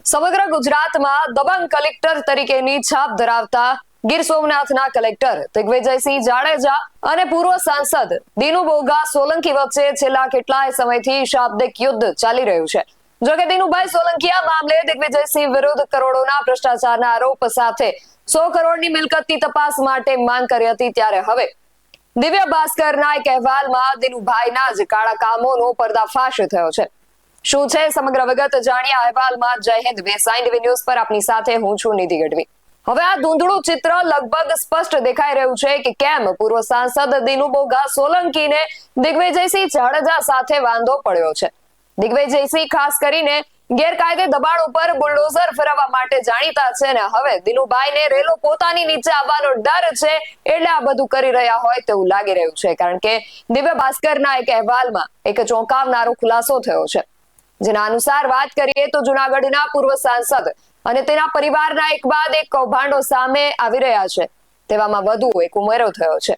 સમગ્ર ગુજરાતમાં દબંગ કલેક્ટર તરીકેની છાપ ધરાવતા ગીર સોમનાથના કલેક્ટર દિગ્વિજયસિંહ જાડેજા અને પૂર્વ સાંસદ દિનુ બોગા સોલંકી વચ્ચે છેલ્લા કેટલાય સમયથી શાબ્દિક યુદ્ધ ચાલી રહ્યું છે। જોકે દિનુભાઈ સોલંકી આ મામલે દિગ્વિજયસિંહ વિરુદ્ધ કરોડોના ભ્રષ્ટાચારના આરોપ સાથે 100 કરોડની મિલકતની તપાસ માટે માંગ કરી હતી, ત્યારે હવે દિવ્ય ભાસ્કરના એક અહેવાલમાં દિનુભાઈના જ કાળા કામોનો પર્દાફાશ થયો છે। શું છે સમગ્ર વિગત જાણીએ અહેવાલમાં। જય હિન્દ, BSI TV ન્યૂઝ પર આપની સાથે હું છું નિધિ ગઢવી। હવે આ ધૂંધળું ચિત્ર લગભગ સ્પષ્ટ દેખાઈ રહ્યું છે કે કેમ પૂર્વ સાંસદ દિનુ બોગા સોલંકીને દિગ્વિજયસિંહ જાડેજા સાથે વાંધો પડ્યો છે। દિગ્વિજયસિંહ ખાસ કરીને ગેરકાયદે દબાણ ઉપર બુલડોઝર ફેરવવા માટે જાણીતા છે અને હવે દિનુભાઈને રેલો પોતાની નીચે આવવાનો ડર છે એટલે આ બધું કરી રહ્યા હોય તેવું લાગી રહ્યું છે, કારણ કે દિવ્ય ભાસ્કરના એક અહેવાલમાં એક ચોંકાવનારો ખુલાસો થયો છે, જેના અનુસાર વાત કરીએ તો જૂનાગઢના પૂર્વ સાંસદ અને તેના પરિવારના એક બાદ એક કૌભાંડો સામે આવી રહ્યા છે। તેવામાં વધુ એક ઉમેરો થયો છે।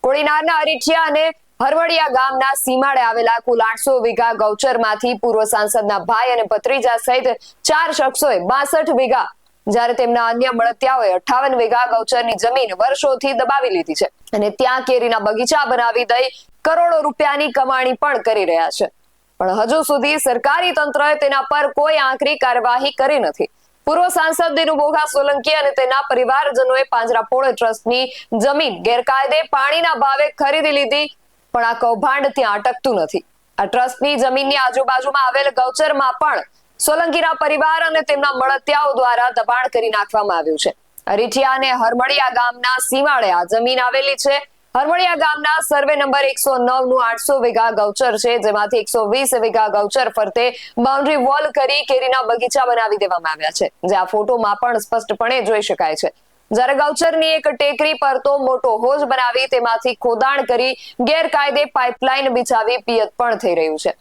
કોડીનારના અરીઠિયા અને હરવડિયા ગામના સીમાડે આવેલા કુલ 800 વીઘા ગૌચરમાંથી પૂર્વ સાંસદના ભાઈ અને ભત્રીજા સહિત 4 શખ્સોએ 62 વીઘા, જ્યારે તેમના અન્ય મળતિયાઓએ 58 વીઘા ગૌચરની જમીન વર્ષોથી દબાવી લીધી છે અને ત્યાં કેરીના બગીચા બનાવી દઈ કરોડો રૂપિયાની કમાણી પણ કરી રહ્યા છે, પણ હજુ સુધી સરકારી તંત્રએ તેના પર કોઈ આકરી કાર્યવાહી કરી નથી। પૂર્વ સાંસદ દિનુ બોગા સોલંકી અને તેના પરિવારજનોએ પાંજરાપોળ ટ્રસ્ટની જમીન ગેરકાયદે પાણીના ભાવે ખરીદી લીધી, પણ આ કૌભાંડ ત્યાં અટકતું નથી। આ ટ્રસ્ટની જમીનની આજુબાજુમાં આવેલ ગૌચરમાં પણ સોલંકીના પરિવાર અને તેમના મળતિયાઓ દ્વારા દબાણ કરી નાખવામાં આવ્યું છે। અરીઠિયા અને હરમડિયા ગામના સીમાડે આ જમીન આવેલી છે। હરમડિયા ગામના સર્વે નંબર 109 નું 800 વીઘા ગૌચર છે, જેમાંથી 120 વીઘા ગૌચર ફરતે બાઉન્ડ્રી વોલ કરી કેરીના બગીચા બનાવી દેવામાં આવ્યા છે, જે આ ફોટોમાં પણ સ્પષ્ટપણે જોઈ શકાય છે। જ્યારે ગૌચરની એક ટેકરી પર તો મોટો હોજ બનાવી તેમાંથી ખોદાણ કરી ગેરકાયદે પાઇપલાઇન બિછાવી પિયત પણ થઈ રહ્યું છે,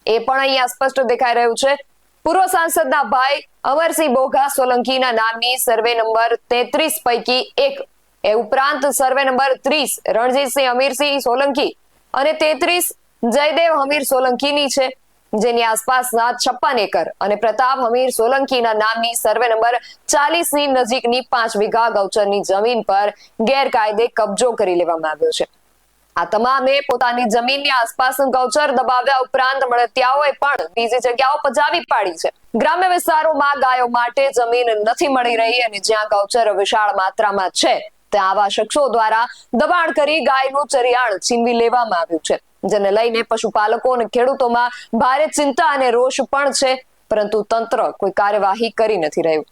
એ પણ અહીંયા સ્પષ્ટ દેખાઈ રહ્યું છે। પૂર્વ સાંસદના ભાઈ અમરસિંહ બોગા સોલંકીના નામની સર્વે નંબર 33 પૈકી એક, એ ઉપરાંત સર્વે નંબર 30 રણજીતસિંહ અમીરસિંહ સોલંકી અને 33 જયદેવ હમીર સોલંકીની છે, જેની આસપાસના 56 એકર અને પ્રતાપ હમીર સોલંકીના નામની સર્વે નંબર 40 ની નજીકની 5 વીઘા ગૌચરની જમીન પર ગેરકાયદે કબજો કરી લેવામાં આવ્યો છે। આ તમામે પોતાની જમીનની આસપાસ ગૌચર દબાવ્યા ઉપરાંત મળતિયાઓએ પણ બીજી જગ્યાઓ પજાવી પાડી છે। ગ્રામ્ય વિસ્તારોમાં ગાયો માટે જમીન નથી મળી રહી અને જ્યાં ગૌચર વિશાળ માત્રામાં છે ત્યાં આવા શખ્સો દ્વારા દબાણ કરી ગાયનું ચરિયાણ છીનવી લેવામાં આવ્યું છે, જેને લઈને પશુપાલકો અને ખેડૂતોમાં ભારે ચિંતા અને રોષ પણ છે, પરંતુ તંત્ર કોઈ કાર્યવાહી કરી નથી રહ્યું।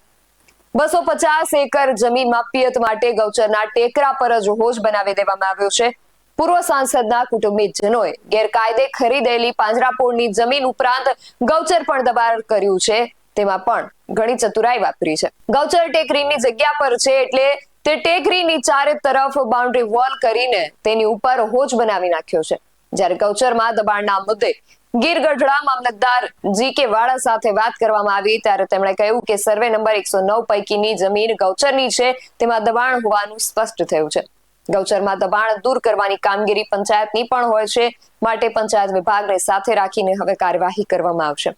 250 એકર જમીનમાં પિયત માટે ગૌચરના ટેકરા પર જ હોજ બનાવી દેવામાં આવ્યો છે। પૂર્વ સાંસદના કુટુંબીજનોએ ગેરકાયદે ખરીદેલી પાંજરાપોળની જમીન ઉપરાંત ગૌચર પણ દબાણ કર્યું છે, તેમાં પણ ઘણી ચતુરાઈ વાપરી છે। ગૌચર ટેકરીની જગ્યા પર છે એટલે તે ટેકરીની ચારે તરફ બાઉન્ડ્રી વોલ કરીને તેની ઉપર હોજ બનાવી નાખ્યો છે। જ્યારે ગૌચરમાં દબાણના મુદ્દે ગીર ગઢડા મામલતદાર GK વાળા સાથે વાત કરવામાં આવી ત્યારે તેમણે કહ્યું કે સર્વે નંબર 109 પૈકીની જમીન ગૌચરની છે, તેમાં દબાણ હોવાનું સ્પષ્ટ થયું છે। ગૌચરમાં દબાણ દૂર કરવાની કામગીરી પંચાયતની પણ હોય છે, માટે પંચાયત વિભાગને સાથે રાખીને હવે કાર્યવાહી કરવામાં આવશે।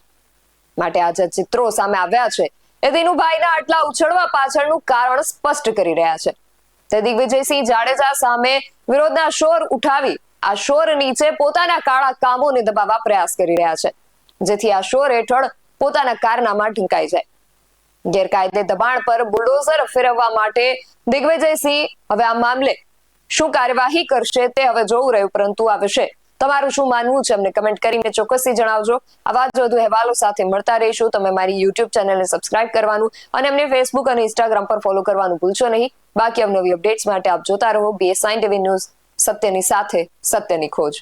માટે આ જે ચિત્રો સામે આવ્યા છે એ દિનુભાઈના આટલા ઉછળવા પાછળનું કારણ સ્પષ્ટ કરી રહ્યા છે। તે દિગ્વિજયસિંહ જાડેજા સામે વિરોધના શોર ઉઠાવી આ શોર નીચે પોતાના કાળા કામોને દબાવવા પ્રયાસ કરી રહ્યા છે, જેથી આ શોર હેઠળ પોતાના કારનામા ઢંકાઈ જાય। ગેરકાયદે દબાણ પર બુલડોઝર ફેરવવા માટે દિગ્વિજયસિંહ હવે આ મામલે શું કાર્યવાહી કરશે તે હવે જોવું રહ્યું, પરંતુ આ વિશે તમારું શું માનવું છે અમને કમેન્ટ કરીને ચોક્કસથી જણાવજો। આવા જ વધુ અહેવાલો સાથે મળતા રહીશું। તમે મારી YouTube ચેનલને સબસ્ક્રાઇબ કરવાનું અને અમને Facebook અને Instagram પર ફોલો કરવાનું ભૂલશો નહીં। બાકી અવનવી અપડેટ્સ માટે આપ જોતા રહો BSI TV ન્યૂઝ, સત્યની સાથે સત્યની ખોજ।